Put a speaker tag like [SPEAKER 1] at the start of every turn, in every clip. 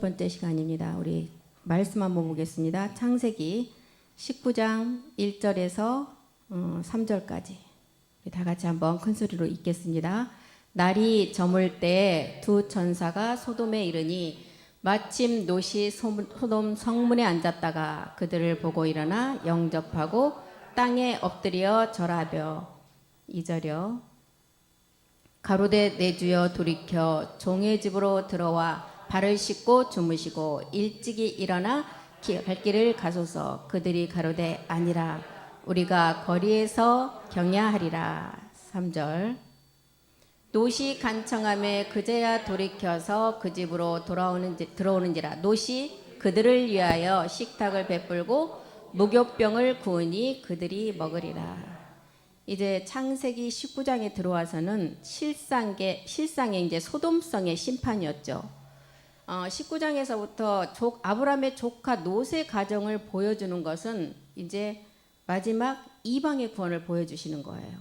[SPEAKER 1] 번째 시간입니다. 우리 말씀 한번 보겠습니다. 창세기 19장 1절에서 3절까지 다 같이 한번 큰 소리로 읽겠습니다. 날이 저물 때 두 천사가 소돔에 이르니 마침 롯이 소돔 성문에 앉았다가 그들을 보고 일어나 영접하고 땅에 엎드려 절하며 2절이요. 가로되 내 주여 돌이켜 종의 집으로 들어와 발을 씻고 주무시고 일찍이 일어나 갈 길을 가소서. 그들이 가로되 아니라 우리가 거리에서 경야하리라. 3절. 롯이 간청하며 그제야 돌이켜서 그 집으로 들어오는지라. 롯이 그들을 위하여 식탁을 베풀고 목욕병을 구우니 그들이 먹으리라. 이제 창세기 19장에 들어와서는 실상의 이제 소돔성의 심판이었죠. 19장에서부터 아브라함의 조카 롯의 가정을 보여주는 것은 이제 마지막 이방의 구원을 보여주시는 거예요.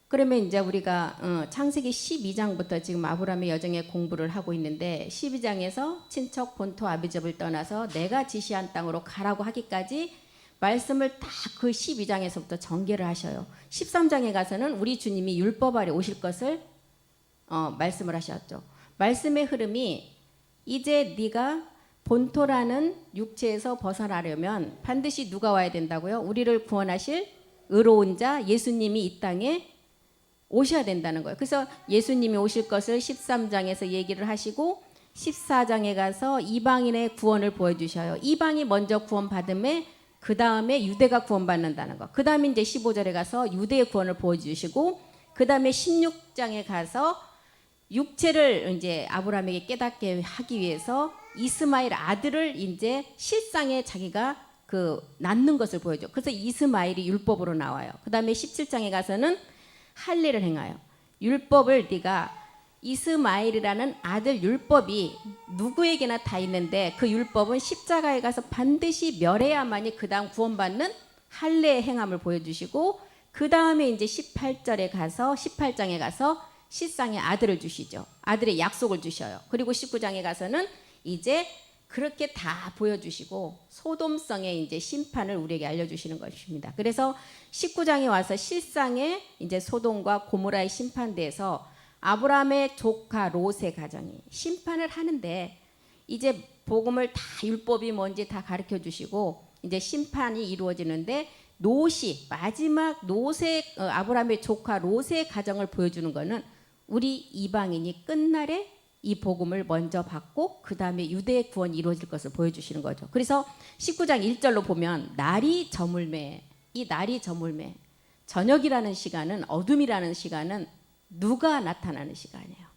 [SPEAKER 1] 그러면 이제 우리가 창세기 12장부터 지금 아브라함의 여정의 공부를 하고 있는데 12장에서 친척 본토 아비집을 떠나서 내가 지시한 땅으로 가라고 하기까지 말씀을 다 그 12장에서부터 전개를 하셔요. 13장에 가서는 우리 주님이 율법 아래 오실 것을 말씀을 하셨죠. 말씀의 흐름이 이제 네가 본토라는 육체에서 벗어나려면 반드시 누가 와야 된다고요? 우리를 구원하실 의로운 자 예수님이 이 땅에 오셔야 된다는 거예요. 그래서 예수님이 오실 것을 13장에서 얘기를 하시고 14장에 가서 이방인의 구원을 보여주셔요. 이방이 먼저 구원받음에 그 다음에 유대가 구원받는다는 거. 그 다음에 이제 15절에 가서 유대의 구원을 보여주시고 그 다음에 16장에 가서 육체를 이제 아브라함에게 깨닫게 하기 위해서 이스마엘 아들을 이제 실상에 자기가 낳는 것을 보여줘. 그래서 이스마엘이 율법으로 나와요. 그 다음에 17장에 가서는 할례를 행하여 율법을 네가 이스마엘이라는 아들 율법이 누구에게나 다 있는데 그 율법은 십자가에 가서 반드시 멸해야만이 그 다음 구원받는 할례의 행함을 보여주시고 그 다음에 이제 18장에 가서 실상의 아들을 주시죠. 아들의 약속을 주셔요. 그리고 19장에 가서는 이제 그렇게 다 보여주시고 소돔성의 이제 심판을 우리에게 알려주시는 것입니다. 그래서 19장에 와서 실상의 이제 소돔과 고모라의 심판대에서 아브라함의 조카 롯의 가정이 심판을 하는데 이제 복음을 다 율법이 뭔지 다 가르쳐 주시고 이제 심판이 이루어지는데 마지막 아브라함의 조카 롯의 가정을 보여주는 것은 우리 이방인이 끝날에 이 복음을 먼저 받고 그 다음에 유대의 구원이 이루어질 것을 보여주시는 거죠. 그래서 19장 1절로 보면 날이 저물매, 이 날이 저물매, 저녁이라는 시간은 어둠이라는 시간은 누가 나타나는 시간이에요.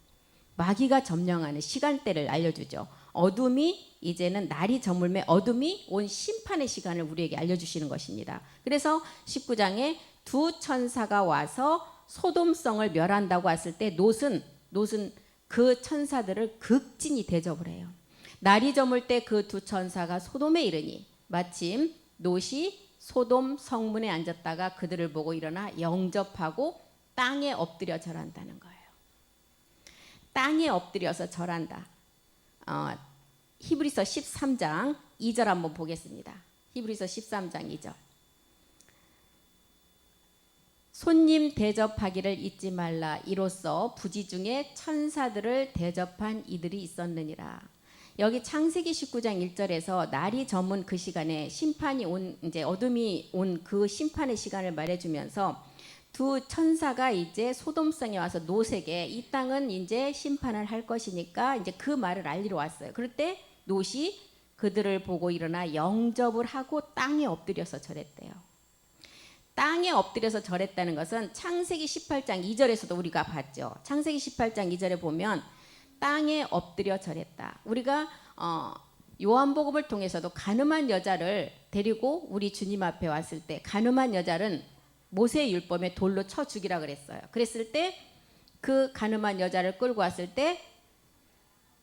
[SPEAKER 1] 마귀가 점령하는 시간대를 알려주죠. 어둠이 이제는 날이 저물매 어둠이 온 심판의 시간을 우리에게 알려주시는 것입니다. 그래서 19장에 두 천사가 와서 소돔성을 멸한다고 했을 때 롯은 그 천사들을 극진히 대접을 해요. 날이 저물 때 그 두 천사가 소돔에 이르니 마침 롯이 소돔 성문에 앉았다가 그들을 보고 일어나 영접하고 땅에 엎드려 절한다는 거예요. 땅에 엎드려서 절한다. 히브리서 13장 2절 한번 보겠습니다. 히브리서 13장 2절. 손님 대접하기를 잊지 말라. 이로써 부지 중에 천사들을 대접한 이들이 있었느니라. 여기 창세기 19장 1절에서 날이 저문 그 시간에 심판이 온 이제 어둠이 온 그 심판의 시간을 말해주면서 두 천사가 이제 소돔성에 와서 롯에게 이 땅은 이제 심판을 할 것이니까 이제 그 말을 알리러 왔어요. 그럴 때 롯이 그들을 보고 일어나 영접을 하고 땅에 엎드려서 절했대요. 땅에 엎드려서 절했다는 것은 창세기 18장 2절에서도 우리가 봤죠. 창세기 18장 2절에 보면 땅에 엎드려 절했다. 우리가 요한복음을 통해서도 가늠한 여자를 데리고 우리 주님 앞에 왔을 때 가늠한 여자는 모세의 율법에 돌로 쳐 죽이라 그랬어요. 그랬을 때 그 가늠한 여자를 끌고 왔을 때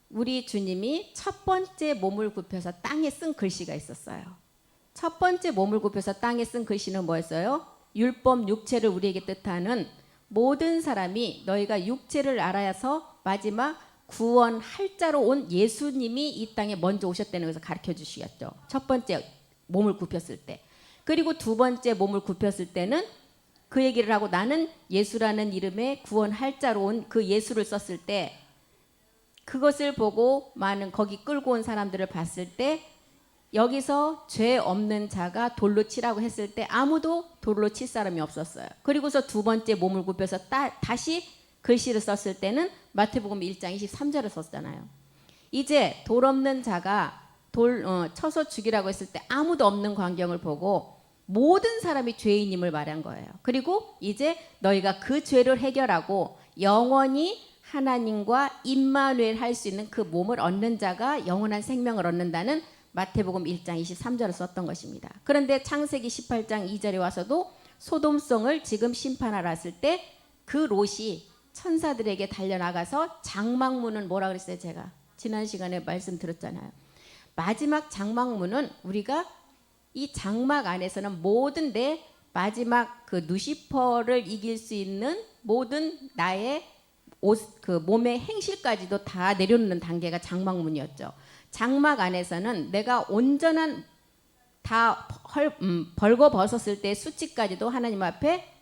[SPEAKER 1] 우리 주님이 첫 번째 몸을 굽혀서 땅에 쓴 글씨가 있었어요. 첫 번째 몸을 굽혀서 땅에 쓴 글씨는 뭐였어요? 율법 육체를 우리에게 뜻하는 모든 사람이 너희가 육체를 알아서 마지막 구원할 자로 온 예수님이 이 땅에 먼저 오셨다는 것을 가르쳐 주시겠죠. 첫 번째 몸을 굽혔을 때. 그리고 두 번째 몸을 굽혔을 때는 그 얘기를 하고 나는 예수라는 이름의 구원할 자로 온 그 예수를 썼을 때 그것을 보고 많은 거기 끌고 온 사람들을 봤을 때 여기서 죄 없는 자가 돌로 치라고 했을 때 아무도 돌로 칠 사람이 없었어요. 그리고서 두 번째 몸을 굽혀서 다시 글씨를 썼을 때는 마태복음 1장 23절을 썼잖아요. 이제 돌 없는 자가 쳐서 죽이라고 했을 때 아무도 없는 광경을 보고 모든 사람이 죄인임을 말한 거예요. 그리고 이제 너희가 그 죄를 해결하고 영원히 하나님과 임마누엘 할 수 있는 그 몸을 얻는 자가 영원한 생명을 얻는다는 마태복음 1장 23절을 썼던 것입니다. 그런데 창세기 18장 2절에 와서도 소돔성을 지금 심판하라 했을 때 그 롯이 천사들에게 달려나가서 장막문은 뭐라 그랬어요? 제가 지난 시간에 말씀드렸잖아요. 마지막 장막문은 우리가 이 장막 안에서는 모든 내 마지막 그 누시퍼를 이길 수 있는 모든 나의 그 몸의 행실까지도 다 내려놓는 단계가 장막문이었죠. 장막 안에서는 내가 온전한 다 벌거벗었을 때 수치까지도 하나님 앞에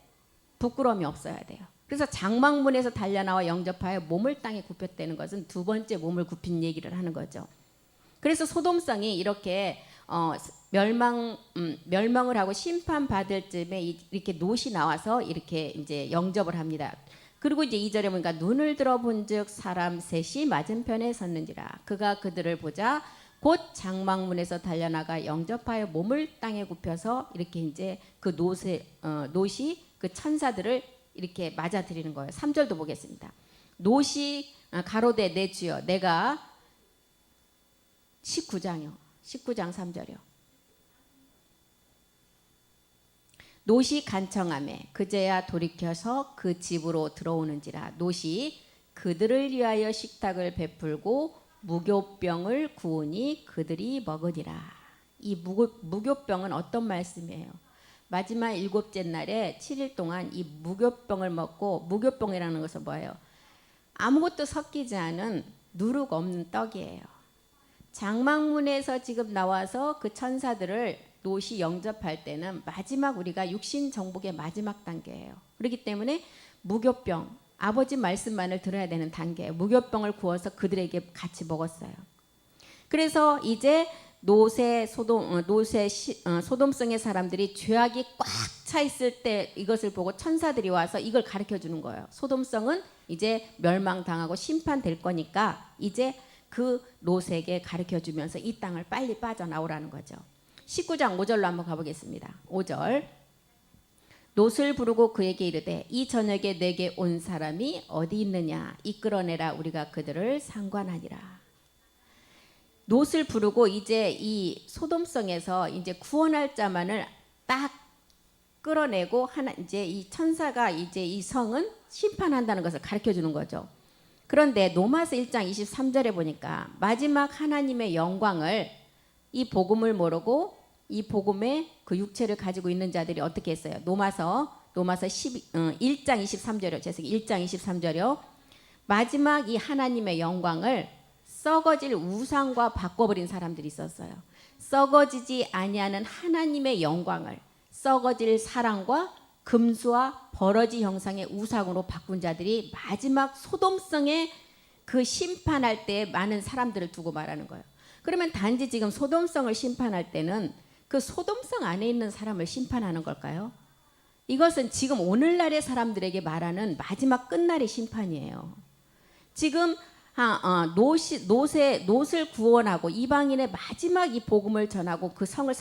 [SPEAKER 1] 부끄러움이 없어야 돼요. 그래서 장막문에서 달려나와 영접하여 몸을 땅에 굽혔다는 것은 두 번째 몸을 굽힌 얘기를 하는 거죠. 그래서 소돔성이 이렇게 멸망을 하고 심판받을 쯤에 이렇게 롯이 나와서 이렇게 이제 영접을 합니다. 그리고 이제 2절에 보니까 눈을 들어본즉 사람 셋이 맞은편에 섰는지라 그가 그들을 보자 곧 장막문에서 달려나가 영접하여 몸을 땅에 굽혀서 이렇게 이제 그 롯이 그 천사들을 이렇게 맞아들이는 거예요. 3절도 보겠습니다. 롯이 가로되 내 주여 내가 19장 3절이요. 롯이 간청하매 그제야 돌이켜서 그 집으로 들어오는지라 롯이 그들을 위하여 식탁을 베풀고 무교병을 구우니 그들이 먹으니라. 이 무교병은 어떤 말씀이에요? 마지막 7째 날에 7일 동안 이 무교병을 먹고 무교병이라는 것은 뭐예요? 아무것도 섞이지 않은 누룩 없는 떡이에요. 장막문에서 지금 나와서 그 천사들을 롯이 영접할 때는 마지막 우리가 육신 정복의 마지막 단계예요. 그렇기 때문에 무교병, 아버지 말씀만을 들어야 되는 단계예요. 무교병을 구워서 그들에게 같이 먹었어요. 그래서 이제 소돔성의 사람들이 죄악이 꽉 차 있을 때 이것을 보고 천사들이 와서 이걸 가르쳐 주는 거예요. 소돔성은 이제 멸망당하고 심판될 거니까 이제 그 롯에게 가르쳐 주면서 이 땅을 빨리 빠져나오라는 거죠. 19장 5절로 한번 가보겠습니다. 5절 롯을 부르고 그에게 이르되 이 저녁에 내게 온 사람이 어디 있느냐 이끌어내라 우리가 그들을 상관하니라. 롯을 부르고 이제 이 소돔성에서 이제 구원할 자만을 딱 끌어내고 이제 이 천사가 이제 이 성은 심판한다는 것을 가르쳐 주는 거죠. 그런데 로마서 1장 23절에 보니까 마지막 하나님의 영광을 이 복음을 모르고 이 복음의 그 육체를 가지고 있는 자들이 어떻게 했어요? 로마서 1장 23절이요. 죄송해요. 1장 23절이요. 마지막 이 하나님의 영광을 썩어질 우상과 바꿔버린 사람들이 있었어요. 썩어지지 아니하는 하나님의 영광을 썩어질 사랑과 금수와 버러지 형상의 우상으로 바꾼 자들이 마지막 소돔성의 그 심판할 때 많은 사람들을 두고 말하는 거예요. 그러면 단지 지금 소돔성을 심판할 때는 그 소돔성 안에 있는 사람을 심판하는 걸까요? 이것은 지금 오늘날의 사람들에게 말하는 마지막 끝날의 심판이에요. 지금 롯을 구원하고 이방인의 마지막 이 복음을 전하고 그 성을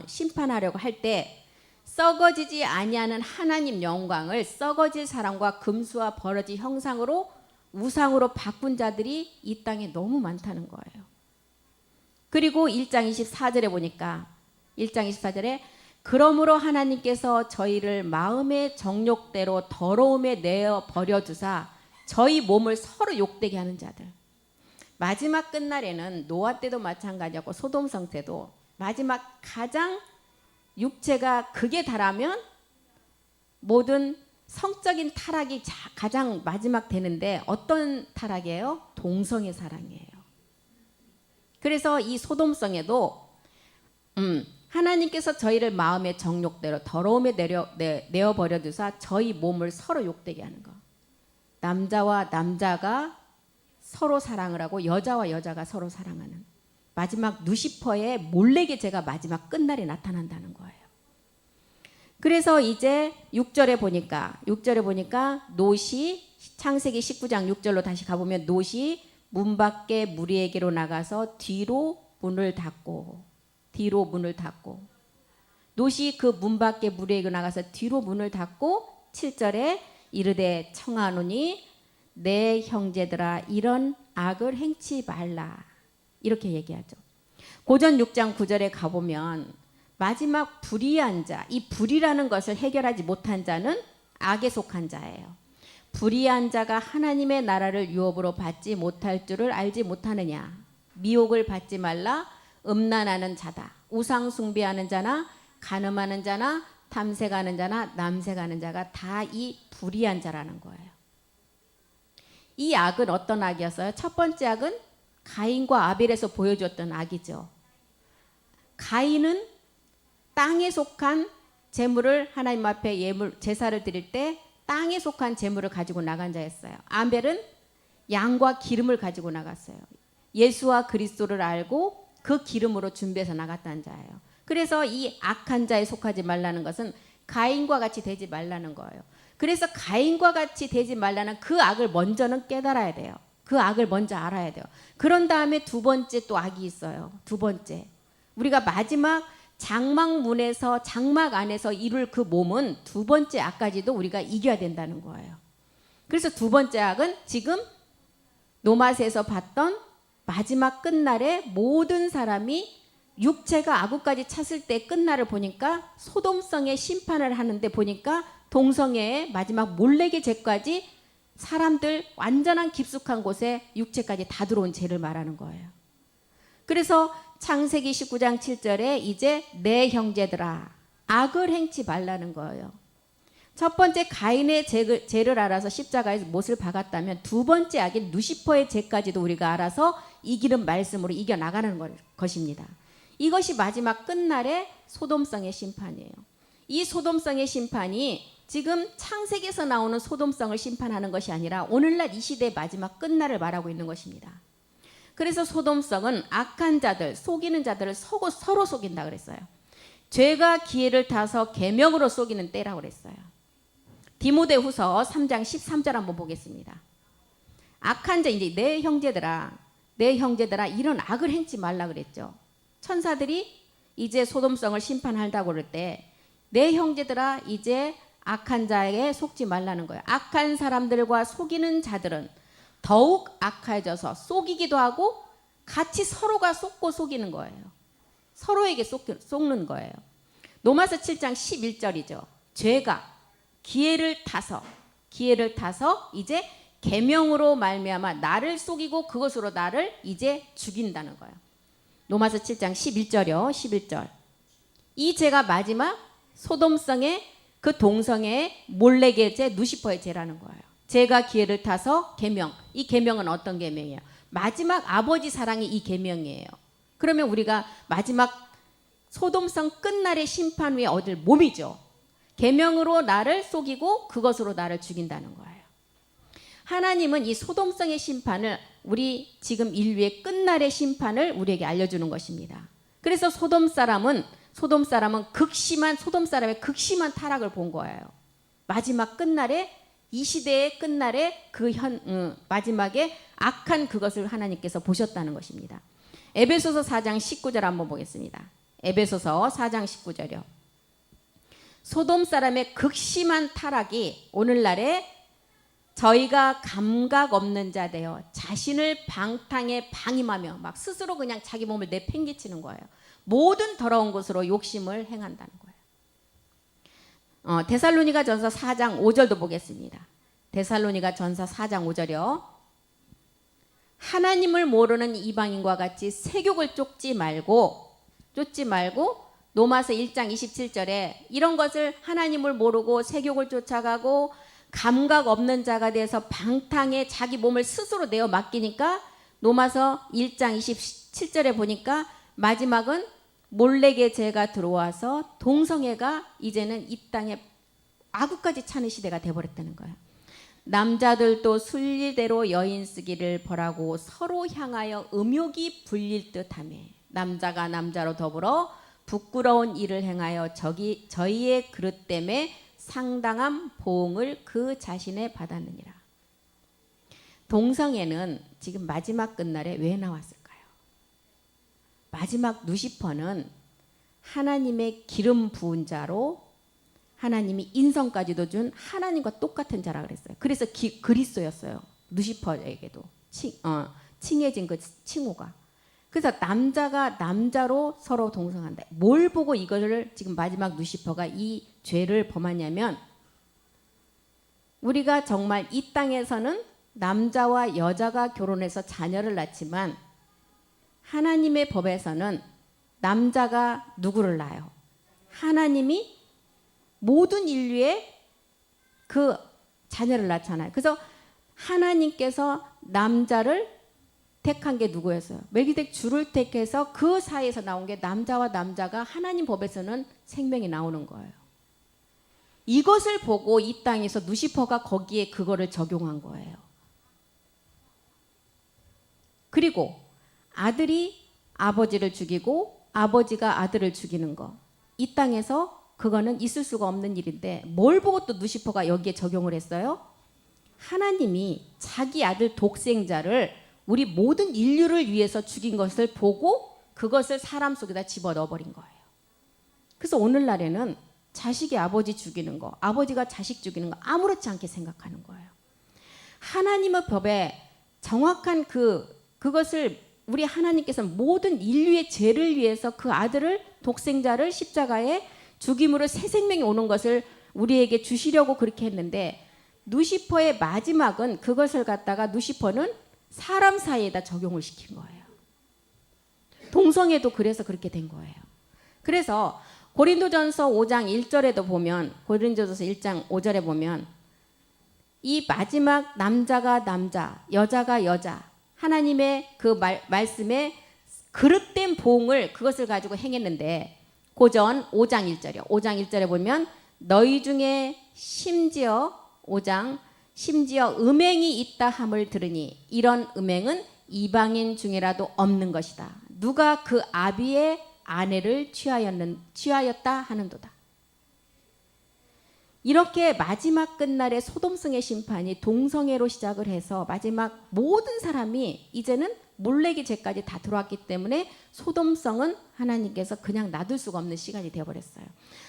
[SPEAKER 1] 심판하려고 할 때 썩어지지 아니하는 하나님 영광을 썩어질 사랑과 금수와 버러지 형상으로 우상으로 바꾼 자들이 이 땅에 너무 많다는 거예요. 그리고 1장 24절에 보니까 1장 24절에 그러므로 하나님께서 저희를 마음의 정욕대로 더러움에 내어 버려두사 저희 몸을 서로 욕되게 하는 자들. 마지막 끝날에는 노아 때도 마찬가지였고 소돔성 때도 마지막 가장 육체가 극에 달하면 모든 성적인 타락이 가장 마지막 되는데 어떤 타락이에요? 동성애 사랑이에요. 그래서 이 소돔성에도 하나님께서 저희를 마음의 정욕대로 더러움에 내어버려 두사 저희 몸을 서로 욕되게 하는 거. 남자와 남자가 서로 사랑을 하고 여자와 여자가 서로 사랑하는 마지막 루시퍼의 몰래의 죄가 마지막 끝날에 나타난다는 거예요. 그래서 이제 6절에 보니까 롯이 창세기 19장 6절로 다시 가보면 롯이 문 밖에 무리에게로 나가서 뒤로 문을 닫고 롯이 그 문 밖에 무리에게 나가서 뒤로 문을 닫고 7절에 이르되 청하노니 내 형제들아 이런 악을 행치 말라 이렇게 얘기하죠. 고전 6장 9절에 가보면 마지막 불의한 자, 이 불의라는 것을 해결하지 못한 자는 악에 속한 자예요. 불의한 자가 하나님의 나라를 유업으로 받지 못할 줄을 알지 못하느냐. 미혹을 받지 말라. 음란하는 자다. 우상 숭배하는 자나 간음하는 자나 탐색하는 자나 남색하는 자가 다 이 불의한 자라는 거예요. 이 악은 어떤 악이었어요? 첫 번째 악은 가인과 아벨에서 보여줬던 악이죠. 가인은 땅에 속한 재물을 하나님 앞에 제사를 드릴 때 땅에 속한 재물을 가지고 나간 자였어요. 아벨은 양과 기름을 가지고 나갔어요. 예수와 그리스도를 알고 그 기름으로 준비해서 나갔다는 자예요. 그래서 이 악한 자에 속하지 말라는 것은 가인과 같이 되지 말라는 거예요. 그래서 가인과 같이 되지 말라는 그 악을 먼저는 깨달아야 돼요. 그 악을 먼저 알아야 돼요. 그런 다음에 두 번째 또 악이 있어요. 두 번째. 우리가 마지막 장막 안에서 이룰 그 몸은 두 번째 악까지도 우리가 이겨야 된다는 거예요. 그래서 두 번째 악은 지금 노마스에서 봤던 마지막 끝날에 모든 사람이 육체가 아구까지 찼을 때 끝날을 보니까 소돔성의 심판을 하는데 보니까 동성애의 마지막 몰래의 죄까지 사람들 완전한 깊숙한 곳에 육체까지 다 들어온 죄를 말하는 거예요. 그래서 창세기 19장 7절에 이제 내 형제들아 악을 행치 말라는 거예요. 것 번째 가인의 죄를 알아서 십자가에서 못을 박았다면 두 번째 악인 루시퍼의 죄까지도 우리가 알아서 이기는 말씀으로 이겨나가는 것입니다. 이것이 마지막 끝날의 소돔성의 심판이에요. 이 소돔성의 심판이 지금 창세기에서 나오는 소돔성을 심판하는 것이 아니라 오늘날 이 시대의 마지막 끝날을 말하고 있는 것입니다. 그래서 소돔성은 악한 자들, 속이는 자들을 서로 속인다 그랬어요. 죄가 기회를 타서 계명으로 속이는 때라고 그랬어요. 디모데후서 3장 13절 한번 보겠습니다. 악한 자, 이제 내 형제들아 이런 악을 행치 말라 그랬죠. 천사들이 이제 소돔성을 심판한다고 그럴 때 내 형제들아 이제 악한 자에게 속지 말라는 거예요. 악한 사람들과 속이는 자들은 더욱 악해져서 속이기도 하고 같이 서로가 속고 속이는 거예요. 서로에게 속는 거예요. 로마서 7장 11절이죠. 죄가 기회를 타서 이제 계명으로 말미암아 나를 속이고 그것으로 나를 이제 죽인다는 거예요. 로마서 7장 11절이요. 11절. 이 죄가 마지막 소돔성의 그 동성애의 몰래의 죄, 루시퍼의 죄라는 거예요. 죄가 기회를 타서 계명. 이 계명은 어떤 계명이에요? 마지막 아버지 사랑이 이 계명이에요. 그러면 우리가 마지막 소돔성 끝날의 심판 후에 얻을 몸이죠. 계명으로 나를 속이고 그것으로 나를 죽인다는 거예요. 하나님은 이 소돔성의 심판을 우리 지금 인류의 끝날의 심판을 우리에게 알려주는 것입니다. 그래서 소돔 사람의 극심한 타락을 본 거예요. 마지막 끝날에 이 시대의 끝날에 마지막에 악한 그것을 하나님께서 보셨다는 것입니다. 에베소서 4장 19절 한번 보겠습니다. 에베소서 4장 19절이요. 소돔 사람의 극심한 타락이 오늘날에 저희가 감각 없는 자 되어 자신을 방탕에 방임하며 막 스스로 그냥 자기 몸을 내팽개치는 거예요. 모든 더러운 것으로 욕심을 행한다는 거예요. 데살로니가 전서 4장 5절도 보겠습니다. 데살로니가 전서 4장 5절이요. 하나님을 모르는 이방인과 같이 세욕을 쫓지 말고 로마서 1장 27절에 이런 것을 하나님을 모르고 세욕을 쫓아가고 감각 없는 자가 돼서 방탕에 자기 몸을 스스로 내어 맡기니까 로마서 1장 27절에 보니까 마지막은 몰래게 죄가 들어와서 동성애가 이제는 이 땅에 아구까지 차는 시대가 돼버렸다는 거예요. 남자들도 순리대로 여인 쓰기를 벌하고 서로 향하여 음욕이 불릴 듯하며 남자가 남자로 더불어 부끄러운 일을 행하여 저희의 그릇 때문에 상당한 보응을 그 자신에 받았느니라. 동성애는 지금 마지막 끝날에 왜 나왔을까요? 마지막 루시퍼는 하나님의 기름 부은 자로 하나님이 인성까지도 준 하나님과 똑같은 자라 그랬어요. 그래서 그리스도였어요. 루시퍼에게도 칭해진 그 칭호가. 그래서 남자가 남자로 서로 동성한다. 뭘 보고 이거를 지금 마지막 루시퍼가 이 죄를 범하냐면 우리가 정말 이 땅에서는 남자와 여자가 결혼해서 자녀를 낳지만 하나님의 법에서는 남자가 누구를 낳아요? 하나님이 모든 인류의 그 자녀를 낳잖아요. 그래서 하나님께서 남자를 택한 게 누구였어요? 멜기sedek 주를 택해서 그 사이에서 나온 게 남자와 남자가 하나님 법에서는 생명이 나오는 거예요. 이것을 보고 이 땅에서 루시퍼가 거기에 그거를 적용한 거예요. 그리고 아들이 아버지를 죽이고 아버지가 아들을 죽이는 거. 이 땅에서 그거는 있을 수가 없는 일인데 뭘 보고 또 루시퍼가 여기에 적용을 했어요? 하나님이 자기 아들 독생자를 우리 모든 인류를 위해서 죽인 것을 보고 그것을 사람 속에다 집어넣어 버린 거예요. 그래서 오늘날에는 자식이 아버지 죽이는 거, 아버지가 자식 죽이는 거 아무렇지 않게 생각하는 거예요. 하나님의 법에 정확한 그것을 우리 하나님께서는 모든 인류의 죄를 위해서 그 아들을 독생자를 십자가에 죽임으로 새 생명이 오는 것을 우리에게 주시려고 그렇게 했는데 루시퍼의 마지막은 그것을 갖다가 루시퍼는 사람 사이에다 적용을 시킨 거예요. 동성애도 그래서 그렇게 된 거예요. 그래서 고린도전서 5장 1절에도 보면 고린도전서 1장 5절에 보면 이 마지막 남자가 남자, 여자가 여자 하나님의 그 말씀에 그릇된 보응을 그것을 가지고 행했는데 고전 5장 1절이요. 5장 1절에 보면 너희 중에 심지어 5장 심지어 음행이 있다 함을 들으니 이런 음행은 이방인 중에라도 없는 것이다. 누가 그 아비의 아내를 취하였다 하는도다. 이렇게 마지막 끝날에 소돔성의 심판이 동성애로 시작을 해서 마지막 모든 사람이 이제는 몰래기 죄까지 다 들어왔기 때문에 소돔성은 하나님께서 그냥 놔둘 수가 없는 시간이 되어버렸어요.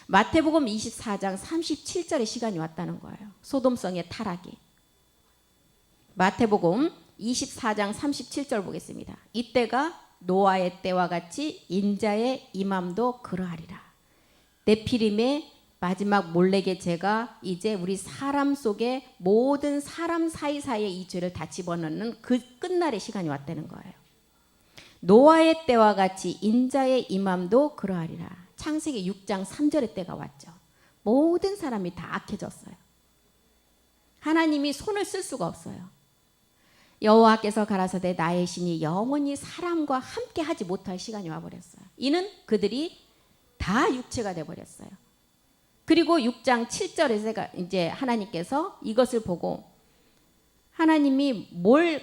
[SPEAKER 1] 마태복음 24장 37절의 시간이 왔다는 거예요. 소돔성의 타락이. 마태복음 24장 37절 보겠습니다. 이때가 노아의 때와 같이 인자의 임함도 그러하리라. 네피림의 마지막 몰래의 죄가 이제 우리 사람 속에 모든 사람 사이사이에 이 죄를 다 집어넣는 그 끝날의 시간이 왔다는 거예요. 노아의 때와 같이 인자의 임함도 그러하리라. 창세기 6장 3절의 때가 왔죠. 모든 사람이 다 악해졌어요. 하나님이 손을 쓸 수가 없어요. 여호와께서 가라사대 나의 신이 영원히 사람과 함께 하지 못할 시간이 와버렸어요. 이는 그들이 다 육체가 돼버렸어요. 그리고 6장 7절에 이제 하나님께서 이것을 보고 하나님이 뭘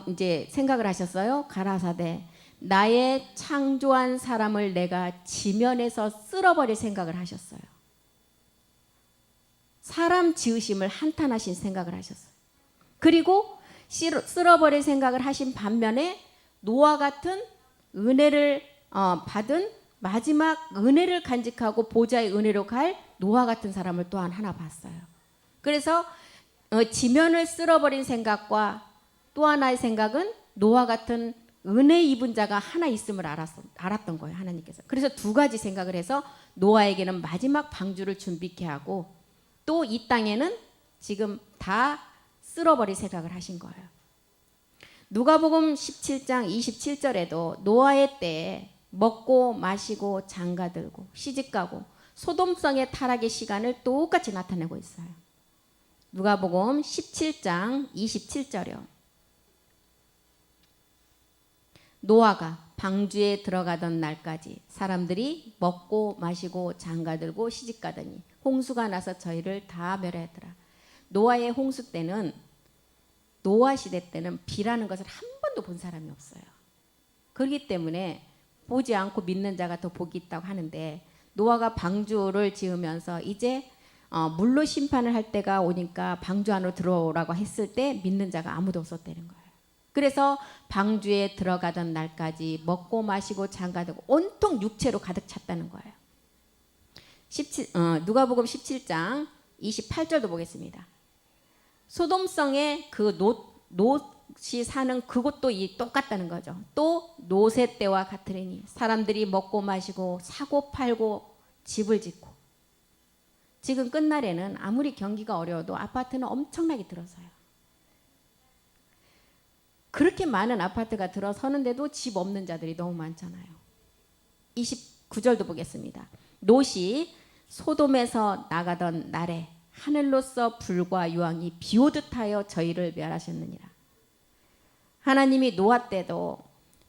[SPEAKER 1] 이제 생각을 하셨어요? 가라사대 나의 창조한 사람을 내가 지면에서 쓸어버릴 생각을 하셨어요. 사람 지으심을 한탄하신 생각을 하셨어요. 그리고 쓸어버릴 생각을 하신 반면에 노아 같은 은혜를 받은 마지막 은혜를 간직하고 보좌의 은혜로 갈 노아 같은 사람을 또한 하나 봤어요. 그래서 지면을 쓸어버린 생각과 또 하나의 생각은 노아 같은 은혜 입은 자가 하나 있음을 알았던 거예요. 하나님께서. 그래서 두 가지 생각을 해서 노아에게는 마지막 방주를 준비케 하고 또 이 땅에는 지금 다 쓸어버릴 생각을 하신 거예요. 누가복음 17장 27절에도 노아의 때에 먹고 마시고 장가들고 시집가고 소돔성의 타락의 시간을 똑같이 나타내고 있어요. 누가복음 17장 27절이요. 노아가 방주에 들어가던 날까지 사람들이 먹고 마시고 장가들고 시집가더니 홍수가 나서 저희를 다 멸하였더라. 노아의 홍수 때는, 노아 시대 때는 비라는 것을 한 번도 본 사람이 없어요. 그렇기 때문에 보지 않고 믿는 자가 더 복이 있다고 하는데, 노아가 방주를 지으면서 이제 물로 심판을 할 때가 오니까 방주 안으로 들어오라고 했을 때 믿는 자가 아무도 없었다는 거예요. 그래서 방주에 들어가던 날까지 먹고 마시고 장가들고 온통 육체로 가득 찼다는 거예요. 누가복음 17장 28절도 보겠습니다. 소돔성의 그 롯이 사는 그곳도 똑같다는 거죠. 또 노새 때와 같으리니 사람들이 먹고 마시고 사고 팔고 집을 짓고. 지금 끝날에는 아무리 경기가 어려워도 아파트는 엄청나게 들어서요. 그렇게 많은 아파트가 들어서는데도 집 없는 자들이 너무 많잖아요. 29절도 보겠습니다. 롯이 소돔에서 나가던 날에 하늘로서 불과 유황이 비오듯 하여 저희를 멸하셨느니라. 하나님이 노아 때도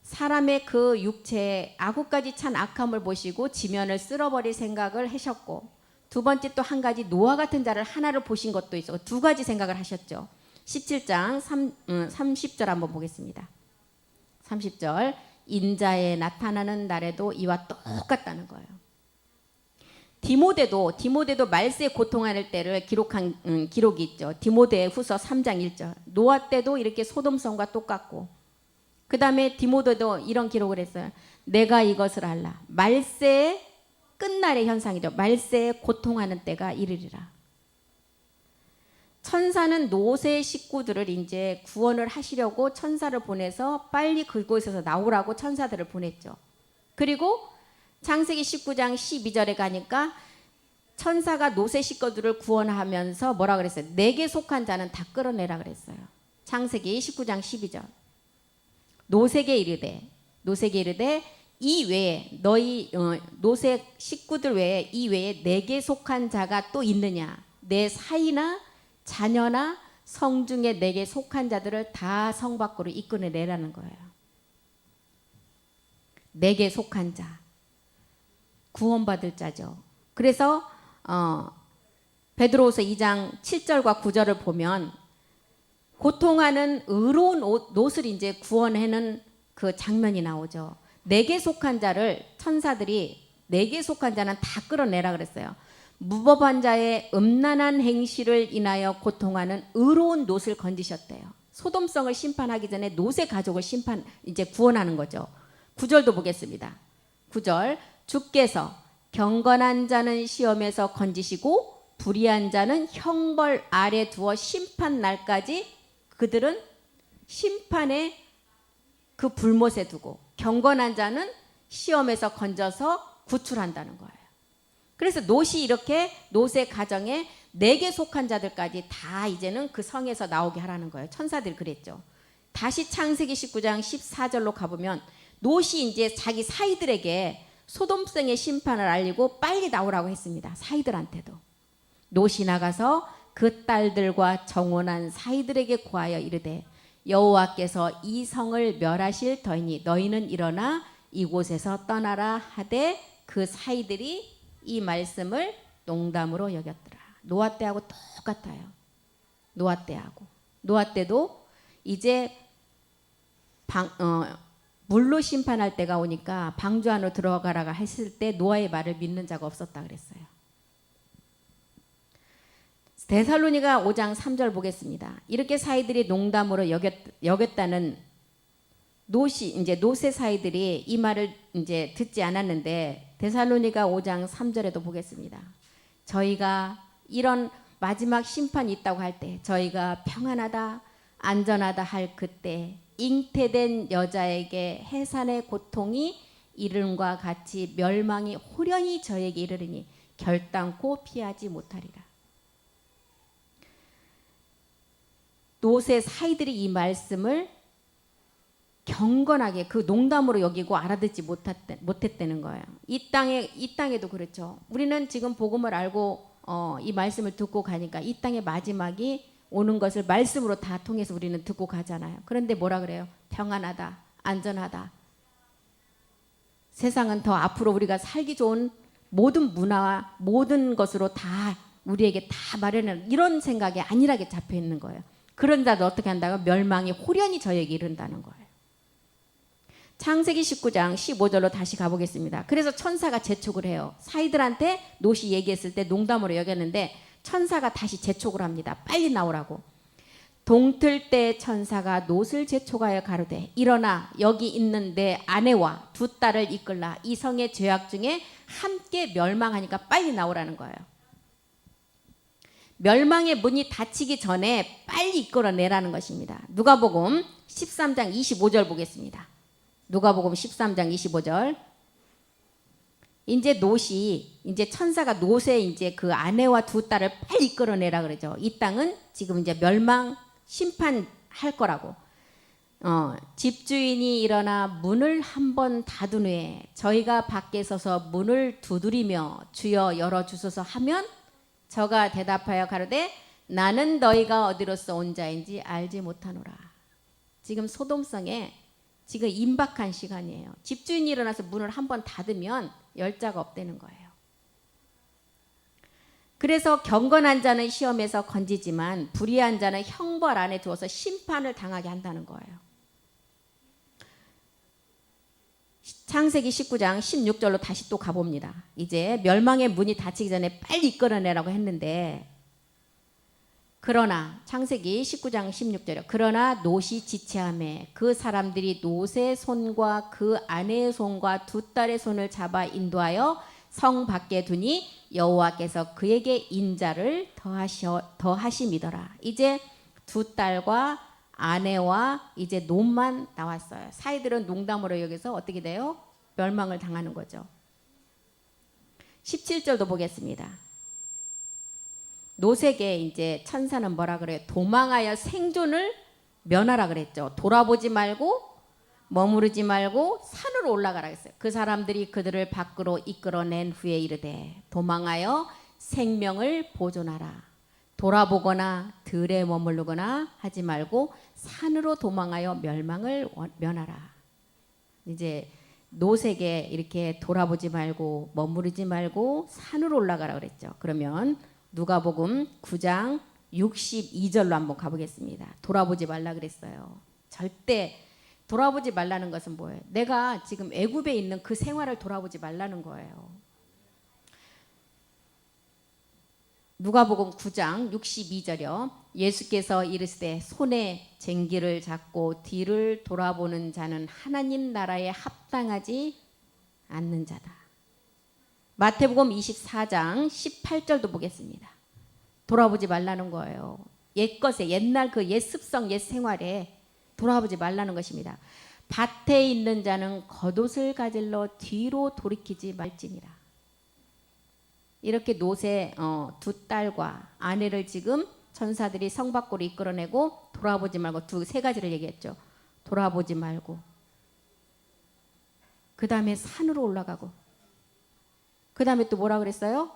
[SPEAKER 1] 사람의 그 육체에 아구까지 찬 악함을 보시고 지면을 쓸어버릴 생각을 하셨고, 두 번째 또 한 가지 노아 같은 자를 하나를 보신 것도 있어. 두 가지 생각을 하셨죠. 17장 30절 한번 보겠습니다. 30절, 인자에 나타나는 날에도 이와 똑같다는 거예요. 디모데도 말세에 고통할 때를 기록한 기록이 있죠. 디모데 후서 3장 1절. 노아 때도 이렇게 소돔성과 똑같고, 그 다음에 디모데도 이런 기록을 했어요. 내가 이것을 알라. 말세의 끝날의 현상이죠. 말세에 고통하는 때가 이르리라. 천사는 노새 식구들을 이제 구원을 하시려고 천사를 보내서 빨리 그곳에서 나오라고 천사들을 보냈죠. 그리고 창세기 19장 12절에 가니까 천사가 노새 식구들을 구원하면서 뭐라 그랬어요? 내게 속한 자는 다 끌어내라 그랬어요. 창세기 19장 12절. 노새게 이르되 이 외에 너희 노새 식구들 외에 이 외에 내게 속한 자가 또 있느냐? 내 사이나 자녀나 성중에 내게 속한 자들을 다 성 밖으로 이끌어내라는 거예요. 내게 속한 자, 구원받을 자죠. 그래서 베드로후서 2장 7절과 9절을 보면 고통하는 의로운 롯을 이제 구원하는 그 장면이 나오죠. 내게 속한 자를 천사들이 내게 속한 자는 다 끌어내라 그랬어요. 무법한 자의 음란한 행실을 인하여 고통하는 의로운 롯을 건지셨대요. 소돔성을 심판하기 전에 롯의 가족을 이제 구원하는 거죠. 9절도 보겠습니다. 9절, 주께서 경건한 자는 시험에서 건지시고 불의한 자는 형벌 아래 두어 심판 날까지 그들은 심판의 그 불못에 두고, 경건한 자는 시험에서 건져서 구출한다는 거예요. 그래서 롯이 이렇게 롯의 가정에 내게 속한 자들까지 다 이제는 그 성에서 나오게 하라는 거예요. 천사들이 그랬죠. 다시 창세기 19장 14절로 가보면 롯이 이제 자기 사이들에게 소돔성의 심판을 알리고 빨리 나오라고 했습니다. 사이들한테도. 롯이 나가서 그 딸들과 정혼한 사이들에게 구하여 이르되 여호와께서 이 성을 멸하실 터이니 너희는 일어나 이곳에서 떠나라 하되 그 사이들이 이 말씀을 농담으로 여겼더라. 노아 때하고 똑같아요. 노아 때하고. 노아 때도 이제 물로 심판할 때가 오니까 방주 안으로 들어가라고 했을 때 노아의 말을 믿는 자가 없었다 그랬어요. 데살로니가 5장 3절 보겠습니다. 이렇게 사이들이 농담으로 여겼다는 롯의 사이들이 이 말을 이제 듣지 않았는데 데살로니가 5장 3절에도 보겠습니다. 저희가 이런 마지막 심판이 있다고 할 때, 저희가 평안하다 안전하다 할 그때 잉태된 여자에게 해산의 고통이 이름과 같이 멸망이 호련히 저에게 이르리니 결단코 피하지 못하리라. 롯의 사이들이 이 말씀을 경건하게 그 농담으로 여기고 알아듣지 못했다는 거예요. 이 땅에도 그렇죠. 우리는 지금 복음을 알고 이 말씀을 듣고 가니까 이 땅의 마지막이 오는 것을 말씀으로 다 통해서 우리는 듣고 가잖아요. 그런데 뭐라 그래요? 평안하다, 안전하다. 세상은 더 앞으로 우리가 살기 좋은 모든 문화와 모든 것으로 다 우리에게 다 마련한 이런 생각이 안일하게 잡혀 있는 거예요. 그런 자도 어떻게 한다고? 멸망이 홀연히 저에게 이른다는 거예요. 창세기 19장 15절로 다시 가보겠습니다. 그래서 천사가 재촉을 해요. 사이들한테 롯이 얘기했을 때 농담으로 여겼는데 천사가 다시 재촉을 합니다. 빨리 나오라고. 동틀 때 천사가 롯을 재촉하여 가로되 일어나 여기 있는 내 아내와 두 딸을 이끌라. 이 성의 죄악 중에 함께 멸망하니까 빨리 나오라는 거예요. 멸망의 문이 닫히기 전에 빨리 이끌어내라는 것입니다. 누가복음 13장 25절 보겠습니다. 누가복음 13장 25절. 이제 롯이 이제 천사가 롯의 이제 그 아내와 두 딸을 빨리 이끌어내라 그러죠. 이 땅은 지금 이제 멸망 심판할 거라고. 집주인이 일어나 문을 한번 닫은 후에 저희가 밖에 서서 문을 두드리며 주여 열어 주소서 하면 저가 대답하여 가로되 나는 너희가 어디로서 온 자인지 알지 못하노라. 지금 소돔성에 지금 임박한 시간이에요. 집주인이 일어나서 문을 한번 닫으면 열 자가 없다는 거예요. 그래서 경건한 자는 시험에서 건지지만 불의한 자는 형벌 안에 두어서 심판을 당하게 한다는 거예요. 창세기 19장 16절로 다시 또 가봅니다. 이제 멸망의 문이 닫히기 전에 빨리 이끌어내라고 했는데 그러나 창세기 19장 16절이요. 그러나 롯이 지체하매 그 사람들이 롯의 손과 그 아내의 손과 두 딸의 손을 잡아 인도하여 성 밖에 두니 여호와께서 그에게 인자를 더하심이더라. 이제 두 딸과 아내와 이제 롯만 나왔어요. 사이들은 농담으로 여기서 어떻게 돼요? 멸망을 당하는 거죠. 17절도 보겠습니다. 롯에게 이제 천사는 뭐라 그래요? 도망하여 생존을 면하라 그랬죠. 돌아보지 말고 머무르지 말고 산으로 올라가라 했어요. 그 사람들이 그들을 밖으로 이끌어낸 후에 이르되 도망하여 생명을 보존하라. 돌아보거나 들에 머무르거나 하지 말고 산으로 도망하여 멸망을 면하라. 이제 롯에게 이렇게 돌아보지 말고 머무르지 말고 산으로 올라가라 그랬죠. 그러면 누가복음 9장 62절로 한번 가보겠습니다. 돌아보지 말라 그랬어요. 절대 돌아보지 말라는 것은 뭐예요? 내가 지금 애굽에 있는 그 생활을 돌아보지 말라는 거예요. 누가복음 9장 62절이요. 예수께서 이르시되 손에 쟁기를 잡고 뒤를 돌아보는 자는 하나님 나라에 합당하지 않는 자다. 마태복음 24장 18절도 보겠습니다. 돌아보지 말라는 거예요. 옛것에 옛날 그 옛 습성 옛 생활에 돌아보지 말라는 것입니다. 밭에 있는 자는 겉옷을 가질러 뒤로 돌이키지 말지니라. 이렇게 롯의 두 딸과 아내를 지금 천사들이 성 밖으로 이끌어내고 돌아보지 말고 세 가지를 얘기했죠. 돌아보지 말고 그 다음에 산으로 올라가고 그 다음에 또 뭐라 그랬어요?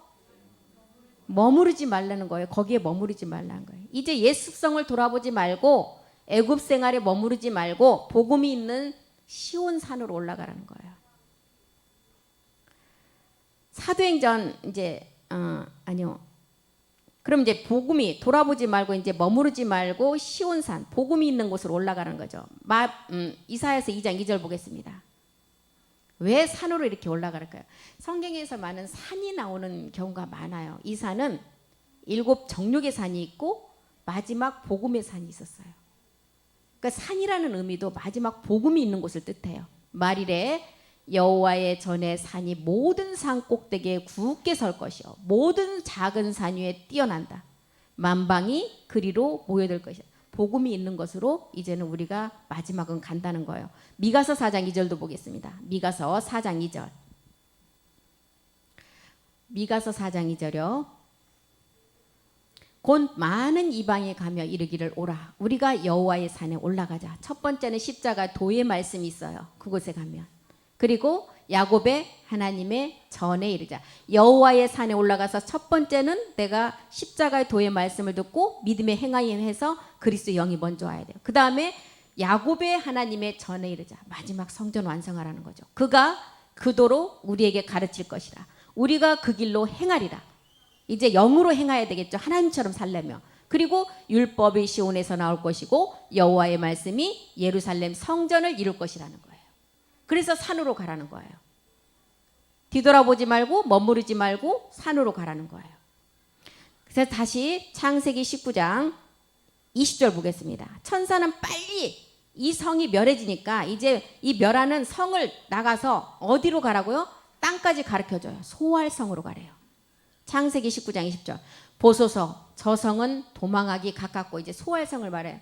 [SPEAKER 1] 머무르지 말라는 거예요. 거기에 머무르지 말라는 거예요. 이제 옛 습성을 돌아보지 말고 애굽 생활에 머무르지 말고 복음이 있는 시온 산으로 올라가라는 거예요. 사도행전 이제 아니요. 그럼 이제 복음이 돌아보지 말고 이제 머무르지 말고 시온 산 복음이 있는 곳으로 올라가는 거죠. 이사야서 2장 2절 보겠습니다. 왜 산으로 이렇게 올라갈까요? 성경에서 많은 산이 나오는 경우가 많아요. 이 산은 7 정욕의 산이 있고 마지막 복음의 산이 있었어요. 그러니까 산이라는 의미도 마지막 복음이 있는 곳을 뜻해요. 말이래 여호와의 전에 산이 모든 산 꼭대기에 굳게 설 것이요 모든 작은 산 위에 뛰어난다. 만방이 그리로 모여들 것이다. 복음이 있는 것으로 이제는 우리가 마지막은 간다는 거예요. 미가서 4장 2절도 보겠습니다. 미가서 4장 2절. 미가서 4장 2절이요. 곧 많은 이방에 가며 이르기를 오라. 우리가 여호와의 산에 올라가자. 첫 번째는 십자가 도의 말씀이 있어요. 그곳에 가면. 그리고 야곱의 하나님의 전에 이르자. 여호와의 산에 올라가서 첫 번째는 내가 십자가의 도의 말씀을 듣고 믿음의 행하임 해서 그리스도의 영이 먼저 와야 돼요. 그 다음에 야곱의 하나님의 전에 이르자. 마지막 성전 완성하라는 거죠. 그가 그 도로 우리에게 가르칠 것이라. 우리가 그 길로 행하리라. 이제 영으로 행해야 되겠죠. 하나님처럼 살려면. 그리고 율법이 시온에서 나올 것이고 여호와의 말씀이 예루살렘 성전을 이룰 것이라는 거예요. 그래서 산으로 가라는 거예요. 뒤돌아보지 말고 머무르지 말고 산으로 가라는 거예요. 그래서 다시 창세기 19장 20절 보겠습니다. 천사는 빨리 이 성이 멸해지니까 이제 이 멸하는 성을 나가서 어디로 가라고요? 땅까지 가르쳐줘요. 소알성으로 가래요. 창세기 19장 20절. 보소서 저 성은 도망하기 가깝고 이제 소알성을 말해요.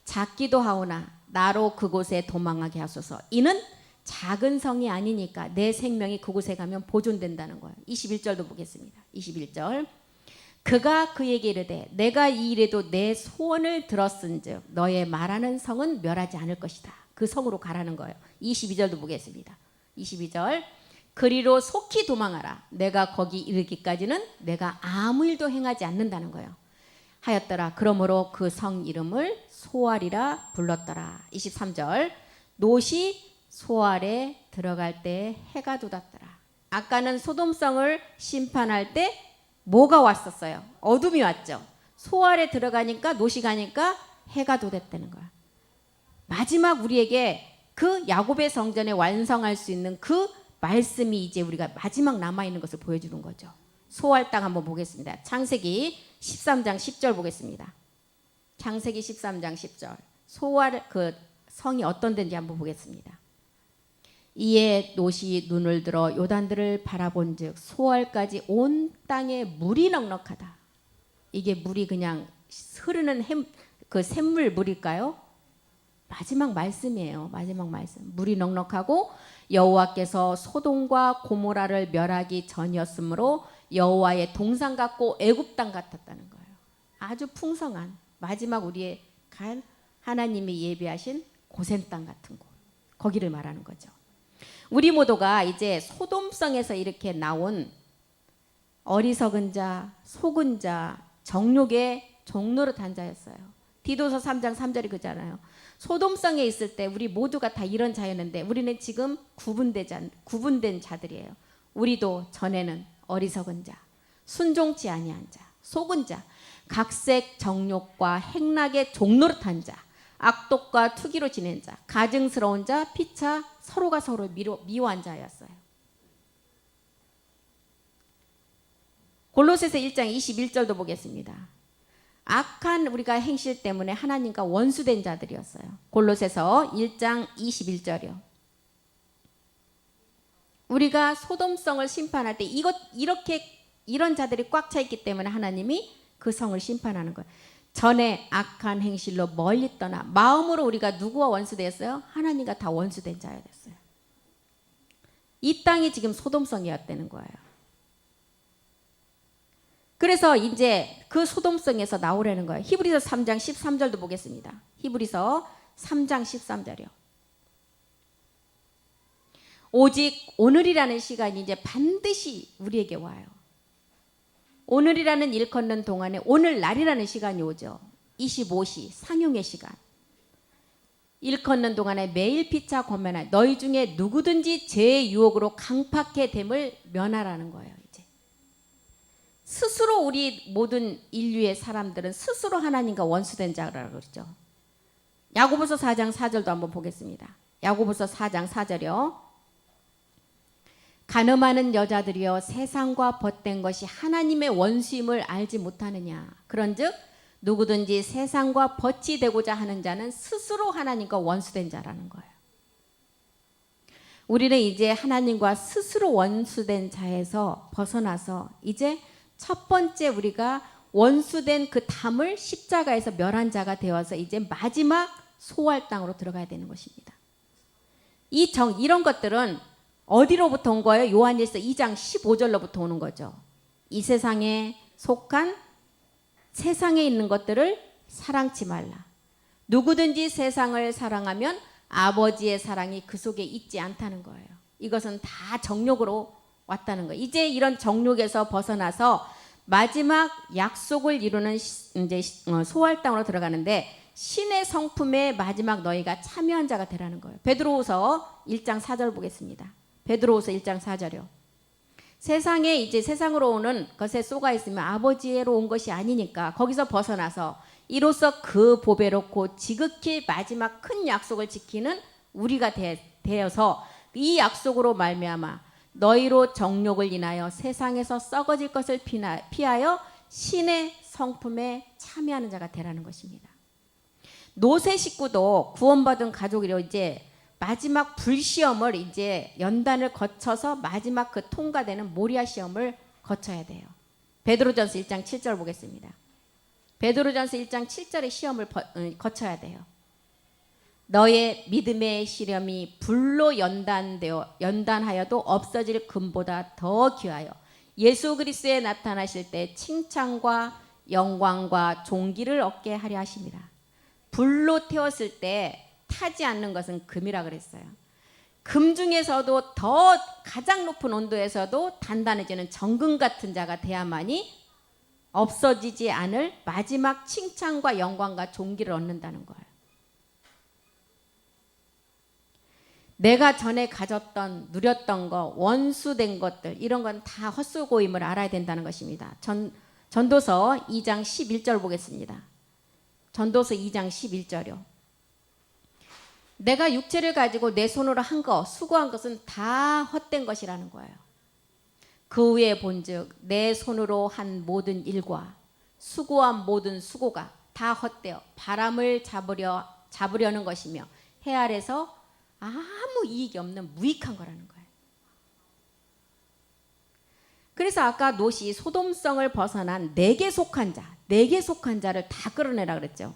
[SPEAKER 1] 작기도 하오나 나로 그곳에 도망하게 하소서. 이는 작은 성이 아니니까 내 생명이 그곳에 가면 보존된다는 거예요. 21절도 보겠습니다. 21절. 그가 그에게 이르되 내가 이 일에도 내 소원을 들었은즉 너의 말하는 성은 멸하지 않을 것이다. 그 성으로 가라는 거예요. 22절도 보겠습니다. 22절. 그리로 속히 도망하라. 내가 거기 이르기까지는 내가 아무 일도 행하지 않는다는 거예요. 하였더라. 그러므로 그 성 이름을 소알이라 불렀더라. 23절. 롯이 소알에 들어갈 때 해가 돋았더라. 아까는 소돔성을 심판할 때 뭐가 왔었어요? 어둠이 왔죠. 소알에 들어가니까 롯이 가니까 해가 돋았다는 거야. 마지막 우리에게 그 야곱의 성전에 완성할 수 있는 그 말씀이 이제 우리가 마지막 남아있는 것을 보여주는 거죠. 소알 땅 한번 보겠습니다. 창세기 13장 10절 보겠습니다. 창세기 13장 10절. 소알 그 성이 어떤 데인지 한번 보겠습니다. 이에 롯이 눈을 들어 요단들을 바라본즉 소알까지 온 땅에 물이 넉넉하다. 이게 물이 그냥 흐르는 그 샘물 물일까요? 마지막 말씀이에요. 마지막 말씀. 물이 넉넉하고 여호와께서 소돔과 고모라를 멸하기 전이었으므로 여호와의 동산 같고 애굽 땅 같았다는 거예요. 아주 풍성한 마지막 우리의 간 하나님이 예비하신 고센 땅 같은 곳. 거기를 말하는 거죠. 우리 모두가 이제 소돔성에서 이렇게 나온 어리석은 자, 속은 자, 정욕의 종로로 단자였어요. 디도서 3장 3절이 그잖아요. 소돔성에 있을 때 우리 모두가 다 이런 자였는데 우리는 지금 구분된 자들이에요. 우리도 전에는 어리석은 자, 순종치 아니한 자, 속은 자, 각색 정욕과 행락의 종로로 탄 자, 악독과 투기로 지낸 자, 가증스러운 자, 피차 서로가 서로 미워한 자였어요. 골로새서 1장 21절도 보겠습니다. 악한 우리가 행실 때문에 하나님과 원수된 자들이었어요. 골로새서 1장 21절이요. 우리가 소돔성을 심판할 때 이런 자들이 꽉 차 있기 때문에 하나님이 그 성을 심판하는 거예요. 전에 악한 행실로 멀리 떠나 마음으로 우리가 누구와 원수되었어요? 하나님과 다 원수된 자였어요. 이 땅이 지금 소돔성이었다는 거예요. 그래서 이제 그 소돔성에서 나오라는 거예요. 히브리서 3장 13절도 보겠습니다. 히브리서 3장 13절이요. 오직 오늘이라는 시간이 이제 반드시 우리에게 와요. 오늘이라는 일컫는 동안에 오늘날이라는 시간이 오죠. 25시 상용의 시간. 일컫는 동안에 매일 피차 권면할 너희 중에 누구든지 죄의 유혹으로 강팍해 됨을 면하라는 거예요. 이제 스스로 우리 모든 인류의 사람들은 스스로 하나님과 원수된 자라고 그러죠. 야고보서 4장 4절도 한번 보겠습니다. 야고보서 4장 4절이요. 간음하는 여자들이여 세상과 벗된 것이 하나님의 원수임을 알지 못하느냐. 그런즉 누구든지 세상과 벗이 되고자 하는 자는 스스로 하나님과 원수된 자라는 거예요. 우리는 이제 하나님과 스스로 원수된 자에서 벗어나서 이제 첫 번째 우리가 원수된 그 담을 십자가에서 멸한 자가 되어서 이제 마지막 소활 땅으로 들어가야 되는 것입니다. 이런 것들은 어디로부터 온 거예요? 요한일서 2장 15절로부터 오는 거죠. 이 세상에 속한 세상에 있는 것들을 사랑치 말라. 누구든지 세상을 사랑하면 아버지의 사랑이 그 속에 있지 않다는 거예요. 이것은 다 정욕으로 왔다는 거예요. 이제 이런 정욕에서 벗어나서 마지막 약속을 이루는 이제 소활당으로 들어가는데 신의 성품에 마지막 너희가 참여한 자가 되라는 거예요. 베드로후서 1장 4절 보겠습니다. 베드로후서 1장 4절이요. 세상에 이제 세상으로 오는 것에 쏘가 있으면 아버지로 온 것이 아니니까 거기서 벗어나서 이로써 그 보배로 곧 지극히 마지막 큰 약속을 지키는 우리가 되어서 이 약속으로 말미암아 너희로 정욕을 인하여 세상에서 썩어질 것을 피하여 신의 성품에 참여하는 자가 되라는 것입니다. 노세 식구도 구원받은 가족이로 이제 마지막 불시험을 이제 연단을 거쳐서 마지막 그 통과되는 모리아 시험을 거쳐야 돼요. 베드로전서 1장 7절 보겠습니다. 베드로전서 1장 7절의 시험을 거쳐야 돼요. 너의 믿음의 시험이 불로 연단하여도 없어질 금보다 더 귀하여 예수 그리스도에 나타나실 때 칭찬과 영광과 존귀를 얻게 하려 하십니다. 불로 태웠을 때 타지 않는 것은 금이라 그랬어요. 금 중에서도 더 가장 높은 온도에서도 단단해지는 정금 같은 자가 돼야만이 없어지지 않을 마지막 칭찬과 영광과 존귀를 얻는다는 거예요. 내가 전에 가졌던 누렸던 거 원수된 것들 이런 건 다 헛수고임을 알아야 된다는 것입니다. 전도서 2장 11절 보겠습니다. 전도서 2장 11절이요. 내가 육체를 가지고 내 손으로 한 거 수고한 것은 다 헛된 것이라는 거예요. 그 후에 본즉 내 손으로 한 모든 일과 수고한 모든 수고가 다 헛되어 바람을 잡으려는 것이며 해 아래서 아무 이익이 없는 무익한 거라는 거예요. 그래서 아까 롯이 소돔성을 벗어난 내게 속한 자를 다 끌어내라 그랬죠.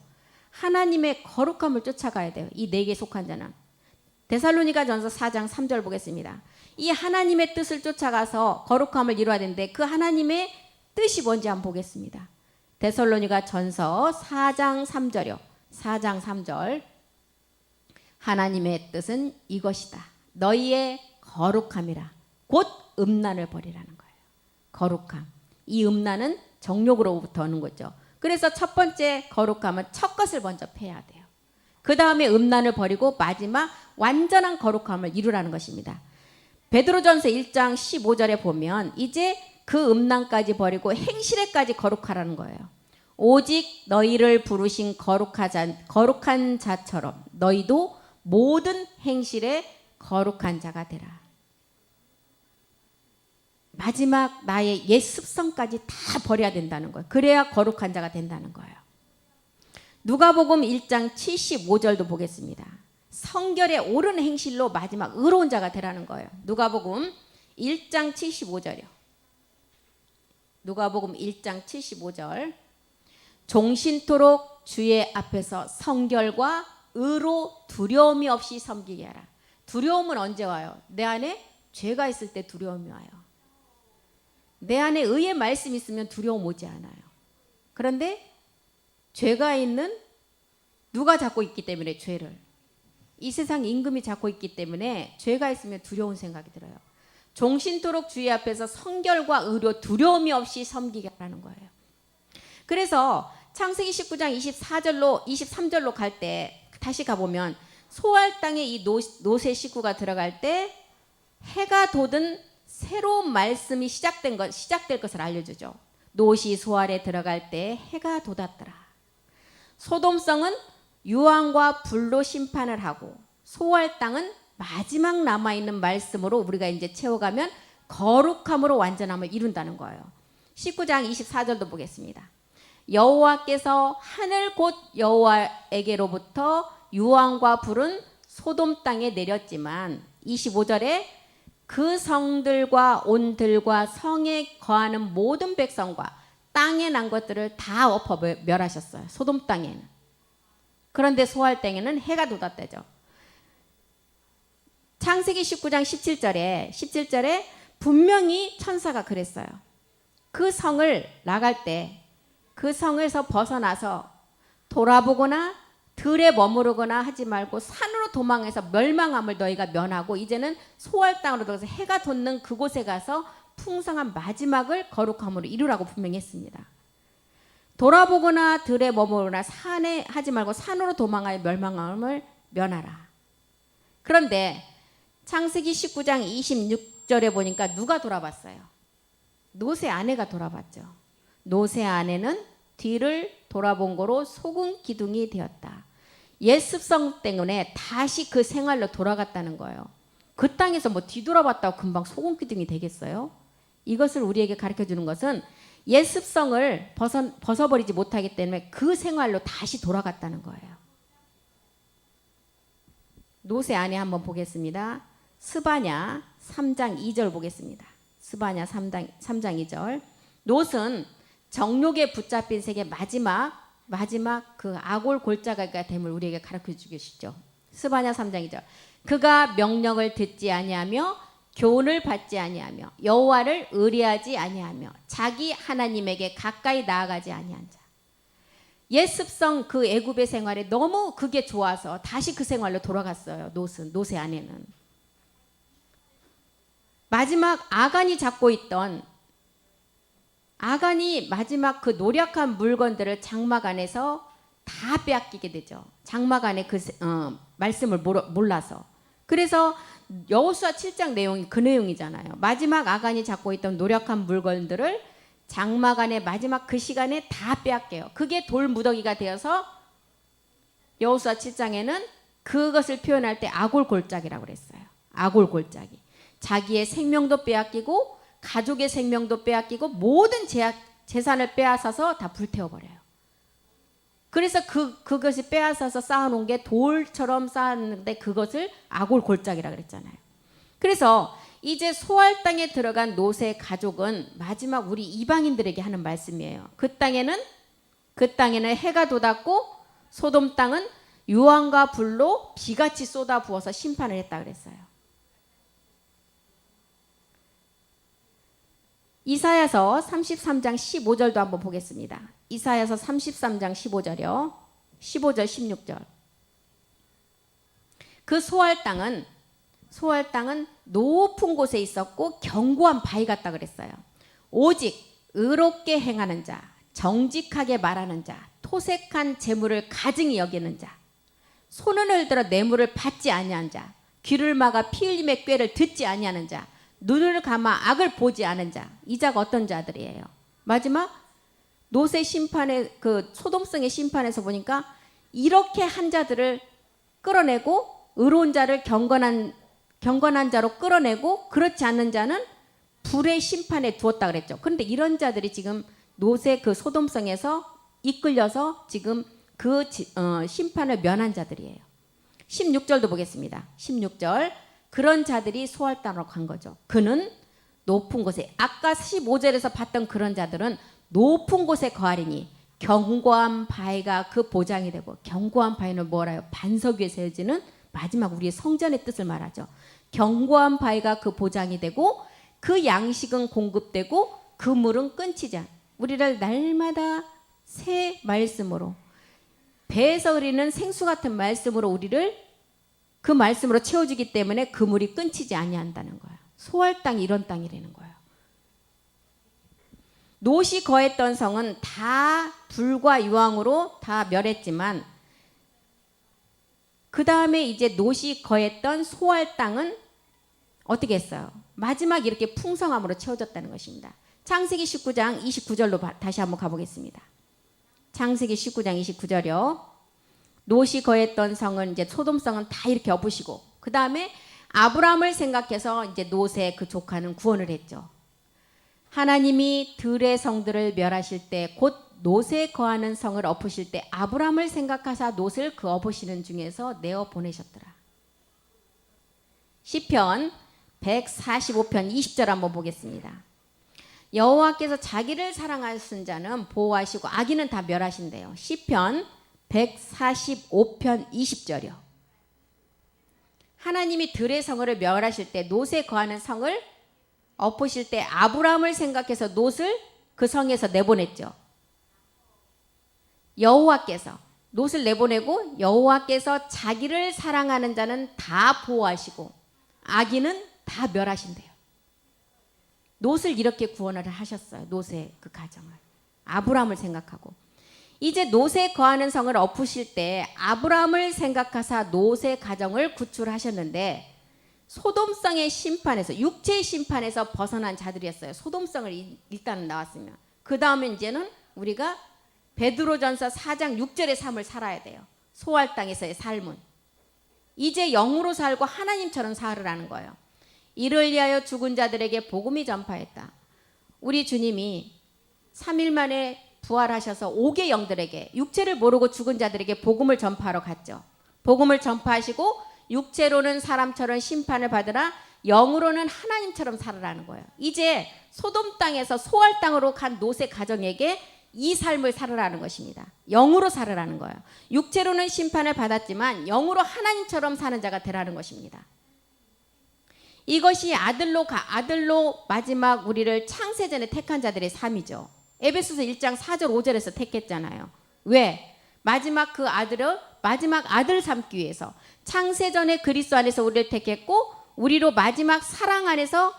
[SPEAKER 1] 하나님의 거룩함을 쫓아가야 돼요. 이 내게 속한 자는. 데살로니가전서 4장 3절 보겠습니다. 이 하나님의 뜻을 쫓아가서 거룩함을 이루어야 되는데 그 하나님의 뜻이 뭔지 한번 보겠습니다. 데살로니가전서 4장 3절이요. 4장 3절. 하나님의 뜻은 이것이다. 너희의 거룩함이라. 곧 음란을 버리라는 거예요. 거룩함. 이 음란은 정욕으로부터 오는 거죠. 그래서 첫 번째 거룩함은 첫 것을 먼저 패야 돼요. 그 다음에 음란을 버리고 마지막 완전한 거룩함을 이루라는 것입니다. 베드로전서 1장 15절에 보면 이제 그 음란까지 버리고 행실에까지 거룩하라는 거예요. 오직 너희를 부르신 거룩한 자처럼 너희도 모든 행실에 거룩한 자가 되라. 마지막 나의 옛 습성까지 다 버려야 된다는 거예요. 그래야 거룩한 자가 된다는 거예요. 누가복음 1장 75절도 보겠습니다. 성결에 옳은 행실로 마지막 의로운 자가 되라는 거예요. 누가복음 1장 75절이요. 누가복음 1장 75절. 종신토록 주의 앞에서 성결과 의로 두려움이 없이 섬기게 하라. 두려움은 언제 와요? 내 안에 죄가 있을 때 두려움이 와요. 내 안에 의의 말씀이 있으면 두려움 오지 않아요. 그런데 죄가 있는 누가 잡고 있기 때문에 죄를 이 세상 임금이 잡고 있기 때문에 죄가 있으면 두려운 생각이 들어요. 종신토록 주의 앞에서 성결과 의로 두려움이 없이 섬기게 하라는 거예요. 그래서 창세기 19장 23절로 갈 때 다시 가보면 소알 땅에 이 노세 식구가 들어갈 때 해가 돋은 새로운 말씀이 시작될 것을 알려주죠. 롯이 소알에 들어갈 때 해가 돋았더라. 소돔성은 유황과 불로 심판을 하고 소알 땅은 마지막 남아있는 말씀으로 우리가 이제 채워가면 거룩함으로 완전함을 이룬다는 거예요. 19장 24절도 보겠습니다. 여호와께서 하늘 곧 여호와에게로부터 유황과 불은 소돔 땅에 내렸지만 25절에 그 성들과 온들과 성에 거하는 모든 백성과 땅에 난 것들을 다 엎어 멸하셨어요. 소돔 땅에는. 그런데 소알 땅에는 해가 돋았대죠. 창세기 19장 17절에 분명히 천사가 그랬어요. 그 성을 나갈 때 그 성에서 벗어나서 돌아보거나 들에 머무르거나 하지 말고 산으로 도망해서 멸망함을 너희가 면하고 이제는 소활 땅으로 들어가서 해가 돋는 그곳에 가서 풍성한 마지막을 거룩함으로 이루라고 분명히 했습니다. 돌아보거나 들에 머무르거나 산에 하지 말고 산으로 도망하여 멸망함을 면하라. 그런데 창세기 19장 26절에 보니까 누가 돌아봤어요? 노새 아내가 돌아봤죠. 노새 아내는 뒤를 돌아본 거로 소금 기둥이 되었다. 옛 습성 때문에 다시 그 생활로 돌아갔다는 거예요. 그 땅에서 뭐 뒤돌아봤다고 금방 소금 기둥이 되겠어요? 이것을 우리에게 가르쳐 주는 것은 옛 습성을 벗어버리지 못하기 때문에 그 생활로 다시 돌아갔다는 거예요. 노새 아내 한번 보겠습니다. 스바냐 3장 2절 보겠습니다. 스바냐 3장 2절. 롯은 정욕에 붙잡힌 세계 마지막 그 아골 골짜기가 됨을 우리에게 가르쳐 주시죠. 스바냐 3장 2절. 그가 명령을 듣지 아니하며 교훈을 받지 아니하며 여호와를 의뢰하지 아니하며 자기 하나님에게 가까이 나아가지 아니한 자. 옛 습성 그 애굽의 생활에 너무 그게 좋아서 다시 그 생활로 돌아갔어요. 노새 아내는. 마지막 아간이 잡고 있던 아간이 마지막 그 노력한 물건들을 장막 안에서 다 빼앗기게 되죠. 장막 안에 그 말씀을 몰라서. 그래서 여호수아 7장 내용이 그 내용이잖아요. 마지막 아간이 잡고 있던 노력한 물건들을 장막 안에 마지막 그 시간에 다 빼앗겨요. 그게 돌무더기가 되어서 여호수아 7장에는 그것을 표현할 때 아골 골짜기라고 그랬어요. 아골 골짜기. 자기의 생명도 빼앗기고 가족의 생명도 빼앗기고 모든 재산을 빼앗아서 다 불태워버려요. 그래서 그것이 빼앗아서 쌓아놓은 게 돌처럼 쌓았는데 그것을 아골 골짜기라고 그랬잖아요. 그래서 이제 소활 땅에 들어간 롯의 가족은 마지막 우리 이방인들에게 하는 말씀이에요. 그 땅에는 해가 돋았고 소돔 땅은 유황과 불로 비같이 쏟아 부어서 심판을 했다 그랬어요. 이사야서 33장 15절도 한번 보겠습니다. 이사야서 33장 15절이요. 15절 16절. 그 소활 땅은 높은 곳에 있었고 견고한 바위 같다 그랬어요. 오직 의롭게 행하는 자, 정직하게 말하는 자, 토색한 재물을 가증히 여기는 자, 손을 들어 뇌물을 받지 아니한 자, 귀를 막아 피 흘림의 꾀를 듣지 아니하는 자, 눈을 감아 악을 보지 않은 자. 이 자가 어떤 자들이에요? 마지막 롯의 심판의 그 소돔성의 심판에서 보니까 이렇게 한 자들을 끌어내고 의로운 자를 경건한 자로 끌어내고 그렇지 않는 자는 불의 심판에 두었다 그랬죠. 그런데 이런 자들이 지금 롯의 그 소돔성에서 이끌려서 지금 그 심판을 면한 자들이에요. 16절도 보겠습니다. 16절. 그런 자들이 소활 땅으로 간 거죠. 그는 높은 곳에, 아까 15절에서 봤던 그런 자들은 높은 곳에 거하리니 견고한 바위가 그 보장이 되고, 견고한 바위는 뭐라요? 반석 위에 세워지는 마지막 우리의 성전의 뜻을 말하죠. 견고한 바위가 그 보장이 되고 그 양식은 공급되고 그 물은 끊기지 않아. 우리를 날마다 새 말씀으로, 배에서 흐르는 생수 같은 말씀으로 우리를 그 말씀으로 채워주기 때문에 그 물이 끊기지 아니한다는 거예요. 소활 땅이 이런 땅이라는 거예요. 롯이 거했던 성은 다 불과 유황으로 다 멸했지만 그 다음에 이제 롯이 거했던 소활 땅은 어떻게 했어요? 마지막 이렇게 풍성함으로 채워졌다는 것입니다. 창세기 19장 29절로 다시 한번 가보겠습니다. 창세기 19장 29절이요. 롯이 거했던 성은 이제 소돔성은 다 이렇게 엎으시고 그 다음에 아브라함을 생각해서 이제 롯의 그 조카는 구원을 했죠. 하나님이 들의 성들을 멸하실 때 곧 롯에 거하는 성을 엎으실 때 아브라함을 생각하사 롯을 그 엎으시는 중에서 내어 보내셨더라. 시편 145편 20절 한번 보겠습니다. 여호와께서 자기를 사랑하신 자는 보호하시고 악인은 다 멸하신대요. 시편 145편 20절이요. 하나님이 들의 성을 멸하실 때 롯에 거하는 성을 엎으실 때 아브라함을 생각해서 롯을 그 성에서 내보냈죠. 여호와께서 롯을 내보내고 여호와께서 자기를 사랑하는 자는 다 보호하시고 악인은 다 멸하신대요. 롯을 이렇게 구원을 하셨어요. 롯의 그 가정을. 아브라함을 생각하고. 이제 롯에 거하는 성을 엎으실 때 아브라함을 생각하사 롯의 가정을 구출하셨는데 소돔성의 심판에서, 육체의 심판에서 벗어난 자들이었어요. 소돔성을 일단은 나왔으면. 그 다음에 이제는 우리가 베드로전서 4장 6절의 삶을 살아야 돼요. 소활 땅에서의 삶은. 이제 영으로 살고 하나님처럼 살으라는 거예요. 이를 위하여 죽은 자들에게 복음이 전파했다. 우리 주님이 3일 만에 부활하셔서 5개 영들에게, 육체를 모르고 죽은 자들에게 복음을 전파하러 갔죠. 복음을 전파하시고 육체로는 사람처럼 심판을 받으라, 영으로는 하나님처럼 살아라는 거예요. 이제 소돔 땅에서 소활 땅으로 간 롯의 가정에게 이 삶을 살아라는 것입니다. 영으로 살아라는 거예요. 육체로는 심판을 받았지만 영으로 하나님처럼 사는 자가 되라는 것입니다. 이것이 아들로 마지막 우리를 창세전에 택한 자들의 삶이죠. 에베소서 1장 4절 5절에서 택했잖아요. 왜? 마지막 그 아들을 마지막 아들 삼기 위해서. 창세전에 그리스도 안에서 우리를 택했고 우리로 마지막 사랑 안에서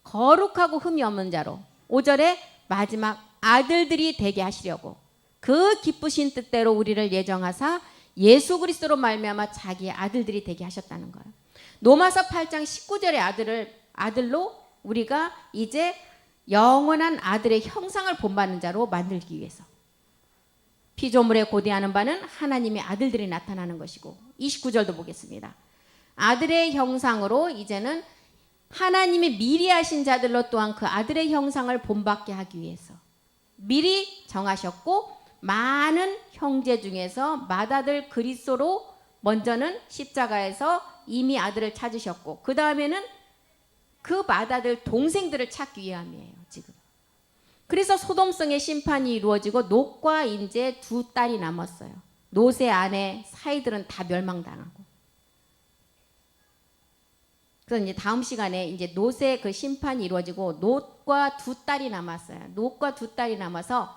[SPEAKER 1] 거룩하고 흠이 없는 자로 5절에 마지막 아들들이 되게 하시려고 그 기쁘신 뜻대로 우리를 예정하사 예수 그리스도로 말미암아 자기의 아들들이 되게 하셨다는 거예요. 로마서 8장 19절의 아들로 우리가 이제 영원한 아들의 형상을 본받는 자로 만들기 위해서. 피조물에 고대하는 바는 하나님의 아들들이 나타나는 것이고 29절도 보겠습니다. 아들의 형상으로 이제는 하나님이 미리 하신 자들로 또한 그 아들의 형상을 본받게 하기 위해서 미리 정하셨고 많은 형제 중에서 맏아들 그리스도로 먼저는 십자가에서 이미 아들을 찾으셨고 그 다음에는 그 맏아들 동생들을 찾기 위함이에요. 지금. 그래서 소돔성의 심판이 이루어지고 롯과 이제 두 딸이 남았어요. 롯의 아내 사이들은 다 멸망당하고. 그래서 이제 다음 시간에 이제 롯의 그 심판이 이루어지고 롯과 두 딸이 남았어요. 롯과 두 딸이 남아서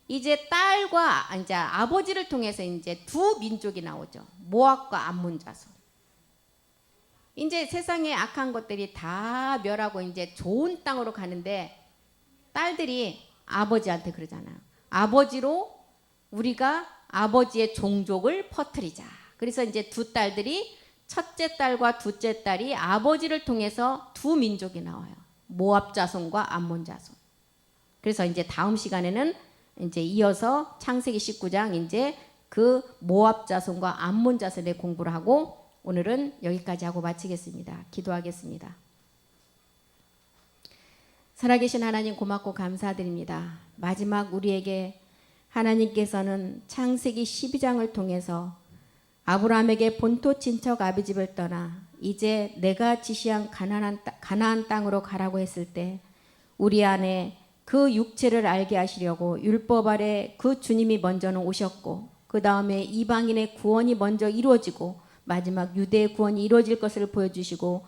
[SPEAKER 1] 이제 딸과 이제 아버지를 통해서 이제 두 민족이 나오죠. 모압과 암몬 자손. 이제 세상의 악한 것들이 다 멸하고 이제 좋은 땅으로 가는데 딸들이 아버지한테 그러잖아요. 아버지로 우리가 아버지의 종족을 퍼뜨리자. 그래서 이제 두 딸들이 첫째 딸과 둘째 딸이 아버지를 통해서 두 민족이 나와요. 모압 자손과 암몬 자손. 그래서 이제 다음 시간에는 이제 이어서 창세기 19장 이제 그 모압 자손과 암몬 자손의 공부를 하고 오늘은 여기까지 하고 마치겠습니다. 기도하겠습니다. 살아계신 하나님 고맙고 감사드립니다. 마지막 우리에게 하나님께서는 창세기 12장을 통해서 아브라함에게 본토 친척 아비집을 떠나 이제 내가 지시한 가나안 땅으로 가라고 했을 때 우리 안에 그 육체를 알게 하시려고 율법 아래 그 주님이 먼저는 오셨고 그 다음에 이방인의 구원이 먼저 이루어지고 마지막 유대의 구원이 이루어질 것을 보여주시고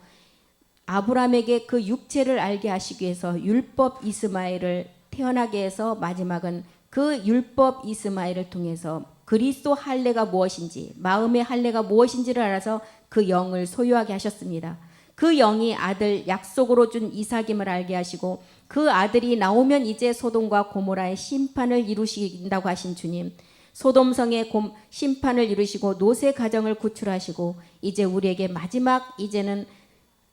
[SPEAKER 1] 아브라함에게 그 육체를 알게 하시기 위해서 율법 이스마엘을 태어나게 해서 마지막은 그 율법 이스마엘을 통해서 그리스도 할례가 무엇인지 마음의 할례가 무엇인지를 알아서 그 영을 소유하게 하셨습니다. 그 영이 아들 약속으로 준 이삭임을 알게 하시고 그 아들이 나오면 이제 소돔과 고모라의 심판을 이루신다고 하신 주님, 소돔성의 심판을 이루시고 롯의 가정을 구출하시고 이제 우리에게 마지막 이제는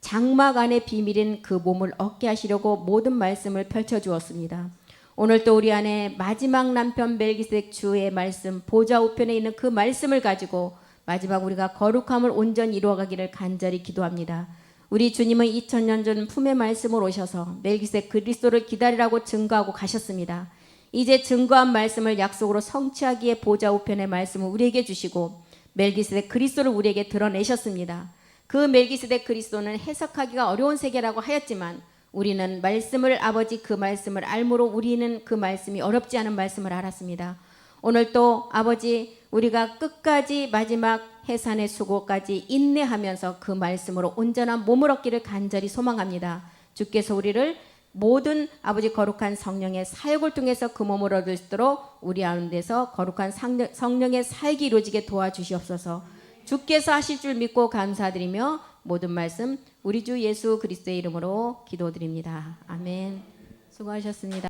[SPEAKER 1] 장막 안의 비밀인 그 몸을 얻게 하시려고 모든 말씀을 펼쳐주었습니다. 오늘 또 우리 안에 마지막 남편 멜기세덱 주의 말씀 보좌 우편에 있는 그 말씀을 가지고 마지막 우리가 거룩함을 온전히 이루어가기를 간절히 기도합니다. 우리 주님은 2000년 전 품의 말씀을 오셔서 멜기세덱 그리스도를 기다리라고 증거하고 가셨습니다. 이제 증거한 말씀을 약속으로 성취하기에 보좌 우편의 말씀을 우리에게 주시고 멜기세덱 그리스도를 우리에게 드러내셨습니다. 그 멜기세덱 그리스도는 해석하기가 어려운 세계라고 하였지만 우리는 말씀을 아버지 그 말씀을 알므로 우리는 그 말씀이 어렵지 않은 말씀을 알았습니다. 오늘 또 아버지 우리가 끝까지 마지막 해산의 수고까지 인내하면서 그 말씀으로 온전한 몸을 얻기를 간절히 소망합니다. 주께서 우리를 모든 아버지 거룩한 성령의 사역을 통해서 그 몸을 얻을 수 있도록 우리 가운데서 거룩한 성령의 사역이 이루어지게 도와주시옵소서. 주께서 하실 줄 믿고 감사드리며 모든 말씀 우리 주 예수 그리스도의 이름으로 기도드립니다. 아멘. 수고하셨습니다.